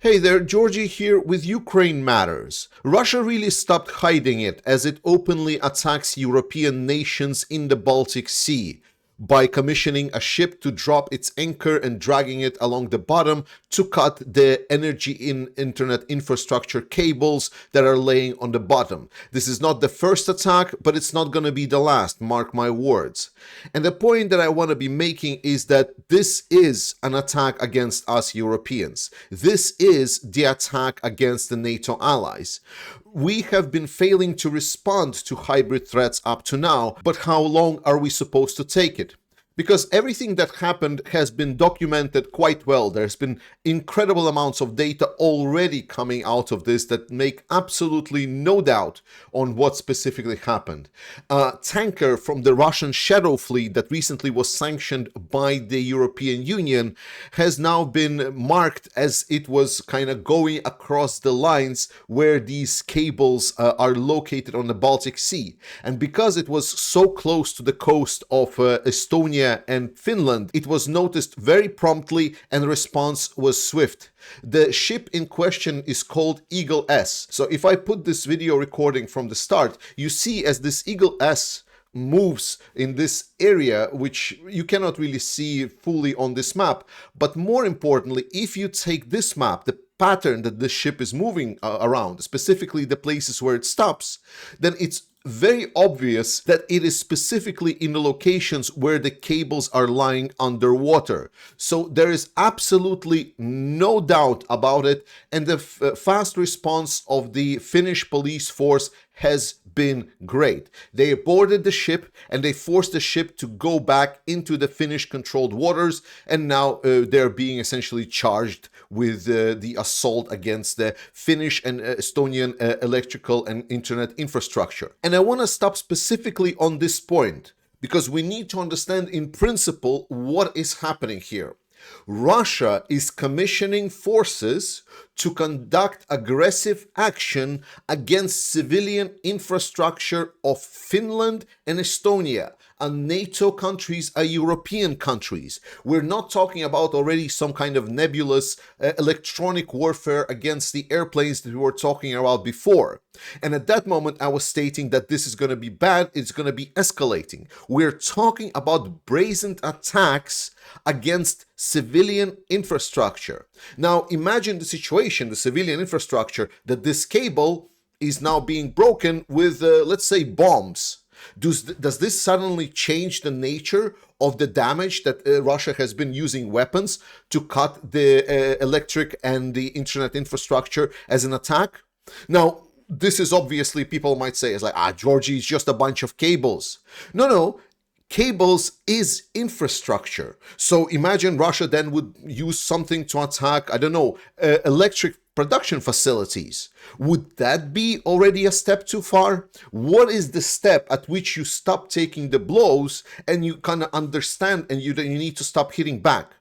Hey there, Georgie here with Ukraine Matters. Russia really stopped hiding it as it openly attacks European nations in the Baltic Sea by commissioning a ship to drop its anchor and dragging it along the bottom to cut the energy in internet infrastructure cables that are laying on the bottom. This is not the first attack, but it's not going to be the last, mark my words. And the point that I want to be making is that this is an attack against us Europeans. This is the attack against the NATO allies. We have been failing to respond to hybrid threats up to now, but how long are we supposed to take it? Because everything that happened has been documented quite well. There's been incredible amounts of data already coming out of this that make absolutely no doubt on what specifically happened. A tanker from the Russian Shadow Fleet that recently was sanctioned by the European Union has now been marked as it was kind of going across the lines where these cables are located on the Baltic Sea. And because it was so close to the coast of Estonia and Finland, it was noticed very promptly and the response was swift. The ship in question is called Eagle S. So if I put this video recording from the start, you see as this Eagle S moves in this area, which you cannot really see fully on this map. But more importantly, if you take this map, the pattern that this ship is moving around, specifically the places where it stops, then it's very obvious that it is specifically in the locations where the cables are lying underwater. So there is absolutely no doubt about it, and the fast response of the Finnish police force has been great. They boarded the ship and they forced the ship to go back into the Finnish controlled waters, and now they're being essentially charged with the assault against the Finnish and Estonian electrical and internet infrastructure. And I want to stop specifically on this point because we need to understand in principle what is happening here. Russia is commissioning forces to conduct aggressive action against civilian infrastructure of Finland and Estonia, and NATO countries are European countries. We're not talking about already some kind of nebulous electronic warfare against the airplanes that we were talking about before. And at that moment, I was stating that this is going to be bad, it's going to be escalating. We're talking about brazen attacks against civilian infrastructure. Now, imagine the situation, the civilian infrastructure, that this cable is now being broken with, let's say, bombs. Does this suddenly change the nature of the damage that Russia has been using weapons to cut the electric and the internet infrastructure as an attack? Now, this is obviously, people might say, is like, Georgie, it's just a bunch of cables. No. Cables is infrastructure. So imagine Russia then would use something to attack, I don't know, electric production facilities. Would that be already a step too far? What is the step at which you stop taking the blows and you kind of understand and you need to stop hitting back?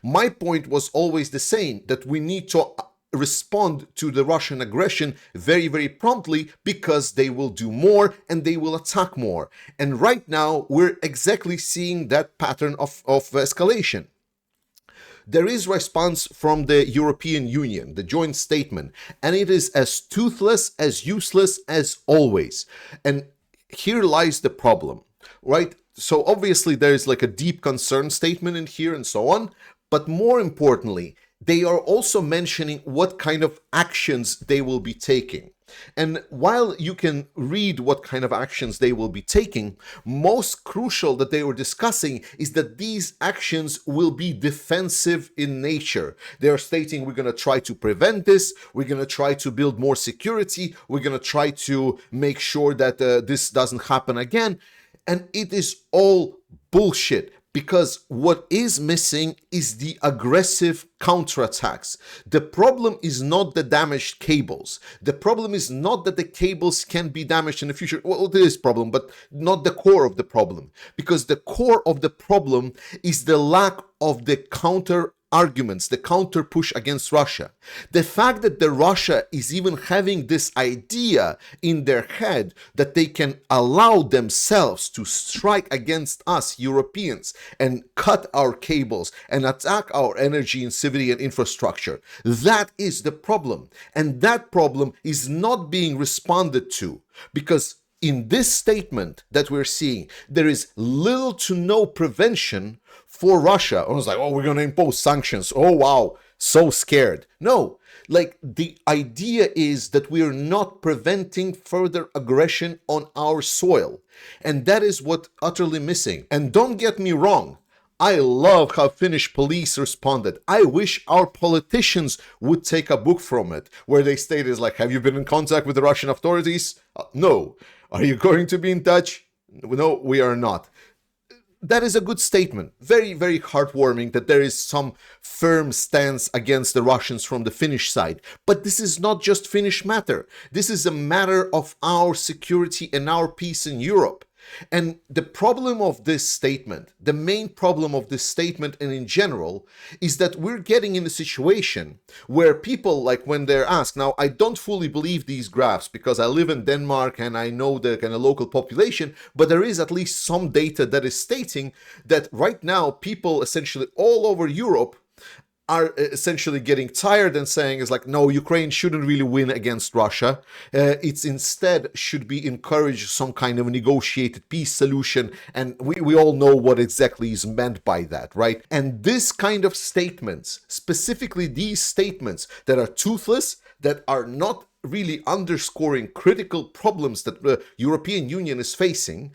My point was always the same, that we need to respond to the Russian aggression very, very promptly, because they will do more and they will attack more. And right now, we're exactly seeing that pattern of escalation. There is response from the European Union, the joint statement, and it is as toothless, as useless as always. And here lies the problem, right? So obviously there is like a deep concern statement in here and so on, but more importantly, they are also mentioning what kind of actions they will be taking. And while you can read what kind of actions they will be taking, most crucial that they were discussing is that these actions will be defensive in nature. They are stating we're going to try to prevent this, we're going to try to build more security, we're going to try to make sure that this doesn't happen again. And it is all bullshit. Because what is missing is the aggressive counterattacks. The problem is not the damaged cables. The problem is not that the cables can be damaged in the future. Well, there is a problem, but not the core of the problem. Because the core of the problem is the lack of the counter arguments, the counter push against Russia. The fact that Russia is even having this idea in their head that they can allow themselves to strike against us Europeans and cut our cables and attack our energy and civilian infrastructure, that is the problem. And that problem is not being responded to, because in this statement that we're seeing, there is little to no prevention for Russia. I was like, oh, we're going to impose sanctions. Oh, wow, so scared. No, like the idea is that we are not preventing further aggression on our soil. And that is what utterly missing. And don't get me wrong, I love how Finnish police responded. I wish our politicians would take a book from it, where they stated like, have you been in contact with the Russian authorities? No. Are you going to be in touch? No, we are not. That is a good statement. Very, very heartwarming that there is some firm stance against the Russians from the Finnish side. But this is not just Finnish matter. This is a matter of our security and our peace in Europe. And the problem of this statement, the main problem of this statement and in general, is that we're getting in a situation where people, like when they're asked, now I don't fully believe these graphs because I live in Denmark and I know the kind of local population, but there is at least some data that is stating that right now people essentially all over Europe are essentially getting tired and saying is like, no, Ukraine shouldn't really win against Russia. It's instead should be encouraged some kind of a negotiated peace solution. And we all know what exactly is meant by that, right? And this kind of statements, specifically these statements that are toothless, that are not really underscoring critical problems that the European Union is facing,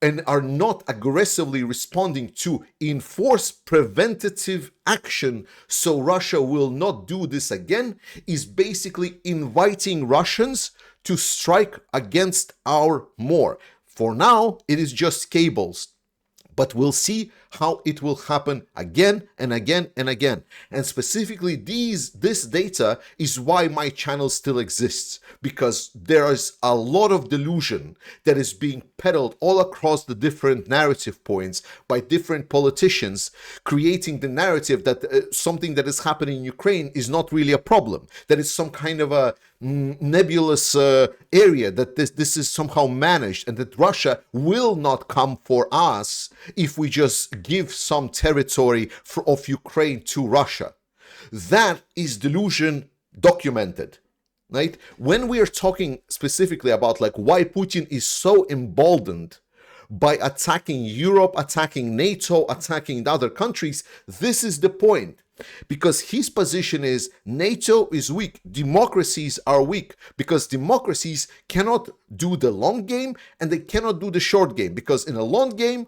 and are not aggressively responding to enforce preventative action so Russia will not do this again, is basically inviting Russians to strike against our more. For now, it is just cables, but we'll see how it will happen again and again and again. And specifically this data is why my channel still exists, because there is a lot of delusion that is being peddled all across the different narrative points by different politicians, creating the narrative that something that is happening in Ukraine is not really a problem, that it's some kind of a nebulous area, that this is somehow managed, and that Russia will not come for us if we just give some territory of Ukraine to Russia. That is delusion documented, right? When we are talking specifically about like why Putin is so emboldened by attacking Europe, attacking NATO, attacking other countries, this is the point. Because his position is NATO is weak, democracies are weak, because democracies cannot do the long game and they cannot do the short game, because in a long game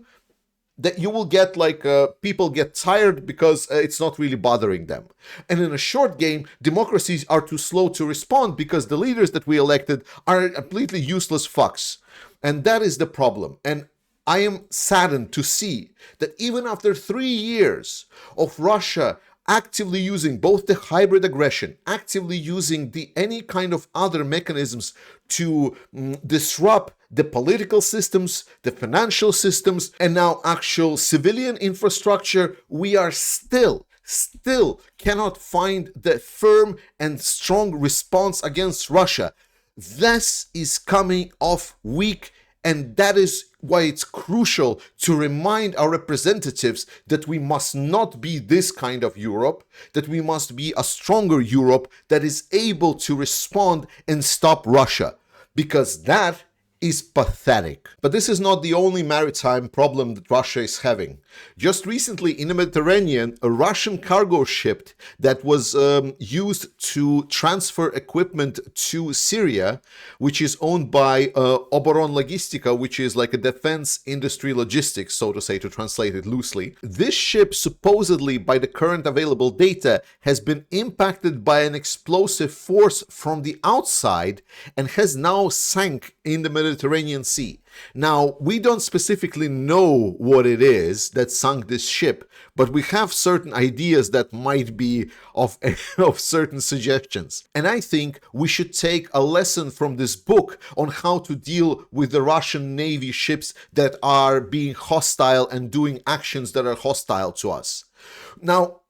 that you will get like people get tired because it's not really bothering them. And in a short game, democracies are too slow to respond because the leaders that we elected are completely useless fucks. And that is the problem. And I am saddened to see that even after 3 years of Russia actively using both the hybrid aggression, actively using any kind of other mechanisms to disrupt the political systems, the financial systems, and now actual civilian infrastructure, we are still cannot find the firm and strong response against Russia. This is coming off weak, and that is why it's crucial to remind our representatives that we must not be this kind of Europe, that we must be a stronger Europe that is able to respond and stop Russia, because that is pathetic. But this is not the only maritime problem that Russia is having. Just recently in the Mediterranean, a Russian cargo ship that was used to transfer equipment to Syria, which is owned by Oboron Logistica, which is like a defense industry logistics, so to say, to translate it loosely. This ship, supposedly by the current available data, has been impacted by an explosive force from the outside and has now sank in the Mediterranean Sea. Now, we don't specifically know what it is that sunk this ship, but we have certain ideas that might be of certain suggestions. And I think we should take a lesson from this book on how to deal with the Russian Navy ships that are being hostile and doing actions that are hostile to us. Now,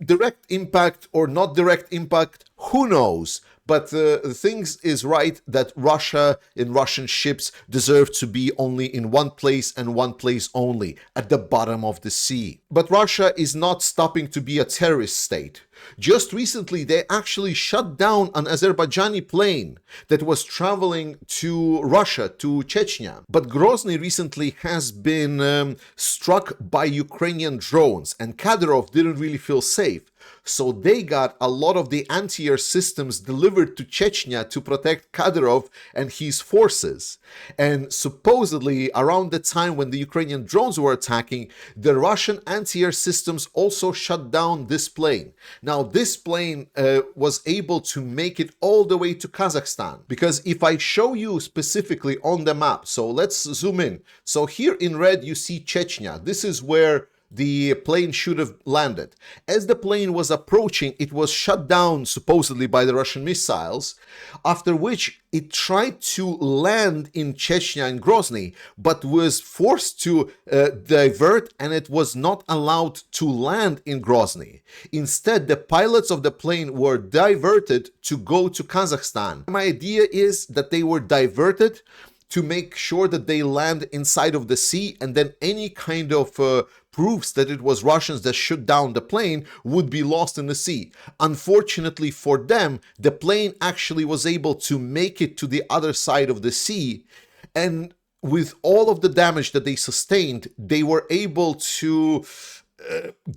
direct impact or not direct impact, who knows? But the thing is right that Russia and Russian ships deserve to be only in one place and one place only, at the bottom of the sea. But Russia is not stopping to be a terrorist state. Just recently, they actually shut down an Azerbaijani plane that was traveling to Russia, to Chechnya. But Grozny recently has been struck by Ukrainian drones, and Kadyrov didn't really feel safe. So they got a lot of the anti-air systems delivered to Chechnya to protect Kadyrov and his forces. And supposedly, around the time when the Ukrainian drones were attacking, the Russian anti-air systems also shut down this plane. Now, this plane was able to make it all the way to Kazakhstan. Because if I show you specifically on the map, so let's zoom in. So here in red, you see Chechnya. This is where the plane should have landed. As the plane was approaching, it was shut down supposedly by the Russian missiles, after which it tried to land in Chechnya and Grozny, but was forced to divert, and it was not allowed to land in Grozny. Instead, the pilots of the plane were diverted to go to Kazakhstan. My idea is that they were diverted to make sure that they land inside of the sea, and then any kind of proofs that it was Russians that shot down the plane would be lost in the sea. Unfortunately for them, the plane actually was able to make it to the other side of the sea, and with all of the damage that they sustained, they were able to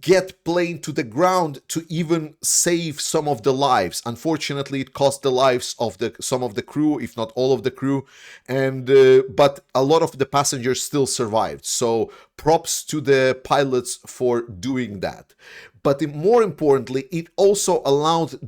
get plane to the ground to even save some of the lives. Unfortunately, it cost the lives of some of the crew, if not all of the crew, and but a lot of the passengers still survived. So props to the pilots for doing that. But more importantly, it also allowed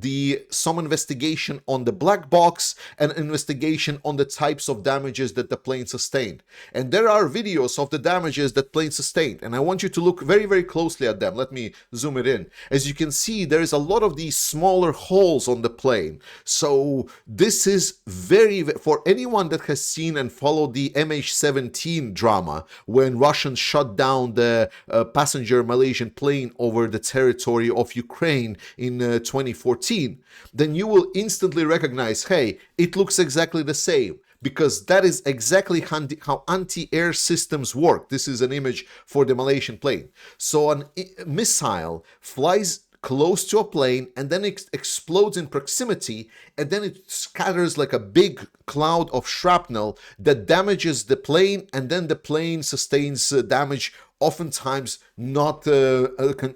some investigation on the black box and investigation on the types of damages that the plane sustained. And there are videos of the damages that plane sustained, and I want you to look very, very closely at them. Let me zoom it in. As you can see, there is a lot of these smaller holes on the plane. So this is for anyone that has seen and followed the MH17 drama, when Russians shut down the passenger Malaysian plane over the territory of Ukraine in 2014, then you will instantly recognize, hey, it looks exactly the same, because that is exactly how anti-air systems work. This is an image for the Malaysian plane. So a missile flies close to a plane, and then it explodes in proximity, and then it scatters like a big cloud of shrapnel that damages the plane, and then the plane sustains damage, oftentimes not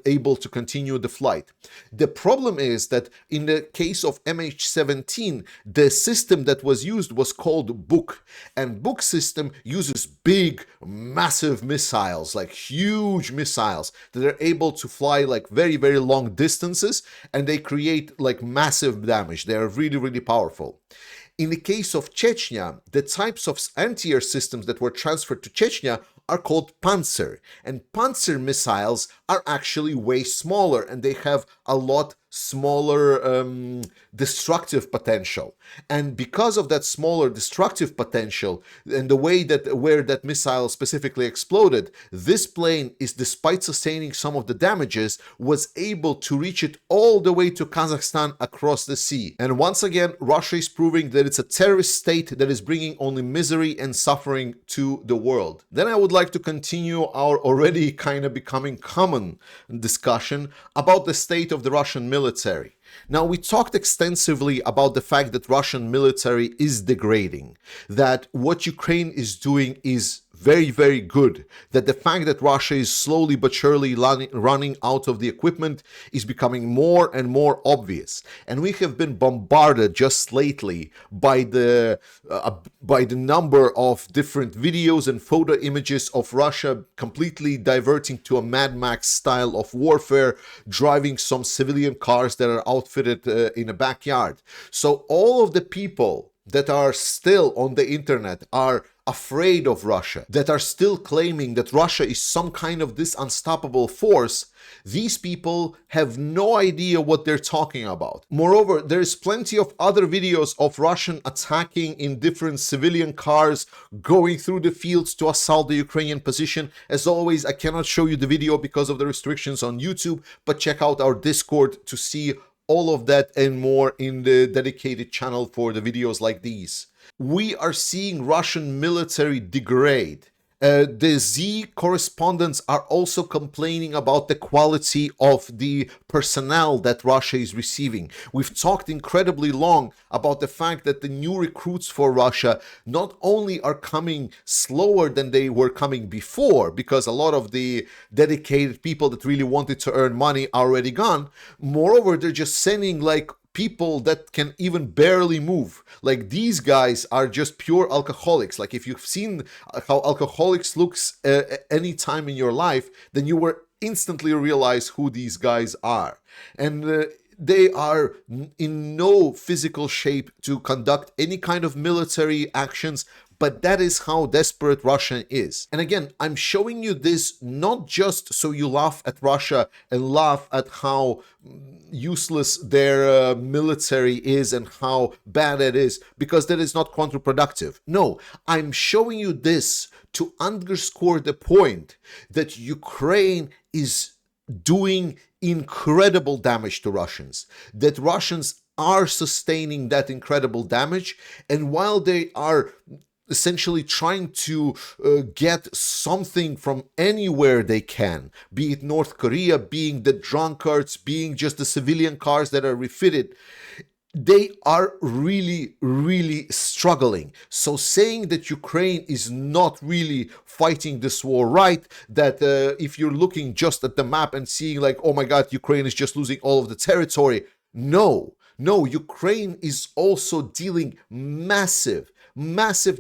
able to continue the flight. The problem is that in the case of MH17, the system that was used was called Buk, and Buk system uses big, massive missiles, like huge missiles that are able to fly like very, very long distances, and they create like massive damage. They are really, really powerful. In the case of Chechnya, the types of anti-air systems that were transferred to Chechnya are called Panzer, and Panzer missiles are actually way smaller, and they have a lot smaller destructive potential. And because of that smaller destructive potential and the way that where that missile specifically exploded, this plane is, despite sustaining some of the damages, was able to reach it all the way to Kazakhstan across the sea. And once again, Russia is proving that it's a terrorist state that is bringing only misery and suffering to the world. Then I would like to continue our already kind of becoming common discussion about the state of the Russian military. Now, we talked extensively about the fact that Russian military is degrading, that what Ukraine is doing is very, very good, that the fact that Russia is slowly but surely running out of the equipment is becoming more and more obvious. And we have been bombarded just lately by the number of different videos and photo images of Russia completely diverting to a Mad Max style of warfare, driving some civilian cars that are outfitted in a backyard. So all of the people that are still on the internet are afraid of Russia, that are still claiming that Russia is some kind of this unstoppable force, these people have no idea what they're talking about. Moreover, there's plenty of other videos of Russian attacking in different civilian cars, going through the fields to assault the Ukrainian position. As always, I cannot show you the video because of the restrictions on YouTube, but check out our Discord to see all of that and more in the dedicated channel for the videos like these. We are seeing Russian military degrade. The Z correspondents are also complaining about the quality of the personnel that Russia is receiving. We've talked incredibly long about the fact that the new recruits for Russia not only are coming slower than they were coming before, because a lot of the dedicated people that really wanted to earn money are already gone. Moreover, they're just sending like people that can even barely move. Like these guys are just pure alcoholics. Like if you've seen how alcoholics looks any time in your life, then you will instantly realize who these guys are. And they are in no physical shape to conduct any kind of military actions, but that is how desperate Russia is. And again, I'm showing you this not just so you laugh at Russia and laugh at how useless their military is and how bad it is, because that is not counterproductive. No, I'm showing you this to underscore the point that Ukraine is doing incredible damage to Russians, that Russians are sustaining that incredible damage, and while they are essentially trying to get something from anywhere they can, be it North Korea, being the drunkards, being just the civilian cars that are refitted, they are really, really struggling. So saying that Ukraine is not really fighting this war right, that if you're looking just at the map and seeing like, oh my God, Ukraine is just losing all of the territory. No, Ukraine is also dealing massive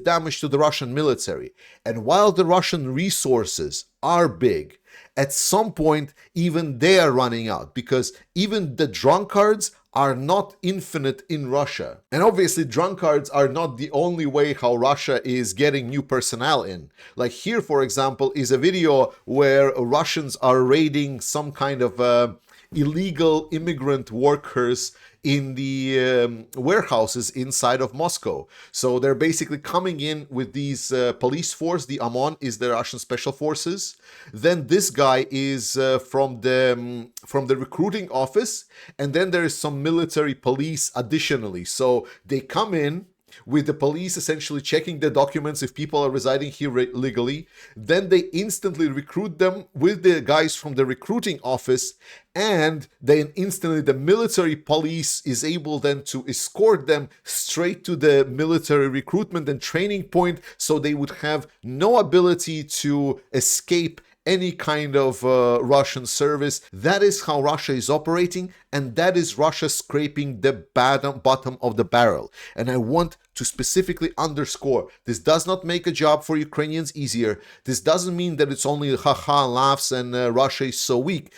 damage to the Russian military. And while the Russian resources are big, at some point, even they are running out, because even the drunkards are not infinite in Russia. And obviously, drunkards are not the only way how Russia is getting new personnel in. Like here, for example, is a video where Russians are raiding some kind of illegal immigrant workers in the warehouses inside of Moscow. So they're basically coming in with these police force. The OMON is the Russian special forces. Then this guy is from the recruiting office, and then there is some military police additionally. So they come in with the police essentially checking the documents if people are residing here legally. Then they instantly recruit them with the guys from the recruiting office, and then instantly the military police is able then to escort them straight to the military recruitment and training point, so they would have no ability to escape any kind of Russian service. That is how Russia is operating, and that is Russia scraping the bottom of the barrel. And I want to specifically underscore, this does not make a job for Ukrainians easier. This doesn't mean that it's only haha laughs and Russia is so weak.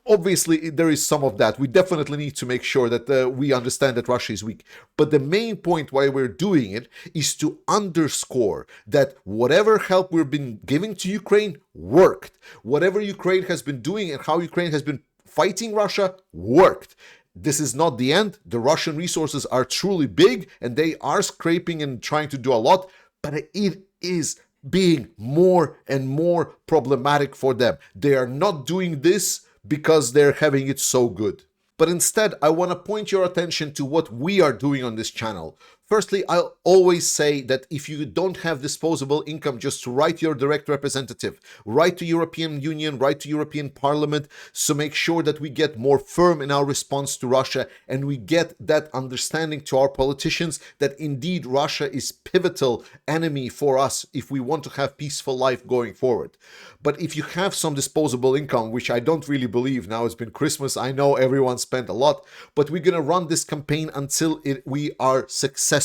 Obviously, there is some of that. We definitely need to make sure that we understand that Russia is weak. But the main point why we're doing it is to underscore that whatever help we've been giving to Ukraine worked. Whatever Ukraine has been doing and how Ukraine has been fighting Russia worked. This is not the end. The Russian resources are truly big and they are scraping and trying to do a lot, but it is being more and more problematic for them. They are not doing this because they're having it so good. But instead, I want to point your attention to what we are doing on this channel. Firstly, I'll always say that if you don't have disposable income, just write your direct representative, write to European Union, write to European Parliament, so make sure that we get more firm in our response to Russia and we get that understanding to our politicians that indeed Russia is pivotal enemy for us if we want to have peaceful life going forward. But if you have some disposable income, which I don't really believe, now it's been Christmas, I know everyone spent a lot, but we're going to run this campaign until we are successful.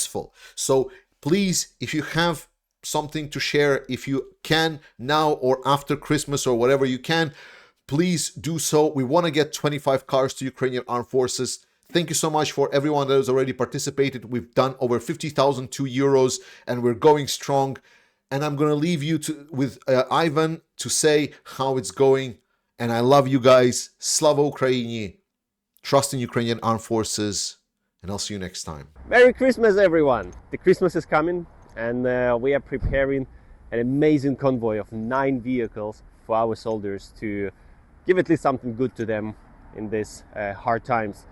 So please, if you have something to share, if you can now or after Christmas or whatever you can, please do so. We want to get 25 cars to Ukrainian armed forces. Thank you so much for everyone that has already participated. We've done over 50,002 euros and we're going strong. And I'm going to leave you with Ivan to say how it's going. And I love you guys. Slava Ukraini. Trust in Ukrainian armed forces. And I'll see you next time. Merry Christmas, everyone. The Christmas is coming and we are preparing an amazing convoy of 9 vehicles for our soldiers to give at least something good to them in these hard times.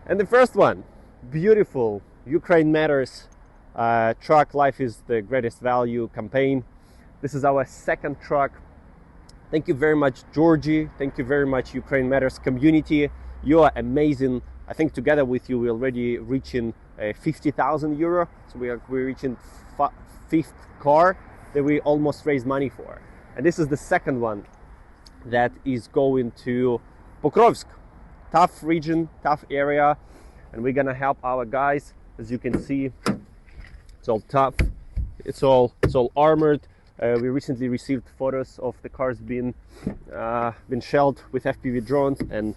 And the first one, beautiful Ukraine Matters truck, Life is the Greatest Value campaign. This is our second truck. Thank you very much, Georgie. Thank you very much, Ukraine Matters community. You are amazing. I think together with you, we're already reaching 50,000 euro. So we're reaching 5th car that we almost raised money for. And this is the second one that is going to Pokrovsk. Tough region, tough area. And we're gonna help our guys. As you can see, it's all tough. It's all armored. We recently received photos of the cars being shelled with FPV drones, and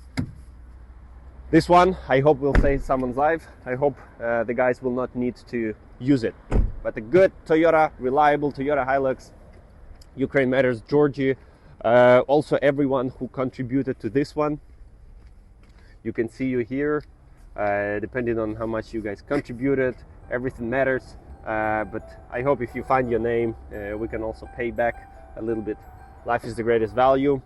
this one, I hope, will save someone's life. I hope the guys will not need to use it. But a good Toyota, reliable Toyota Hilux, Ukraine Matters, Georgie, also everyone who contributed to this one. You can see you here, depending on how much you guys contributed, everything matters. But I hope if you find your name, we can also pay back a little bit. Life is the greatest value.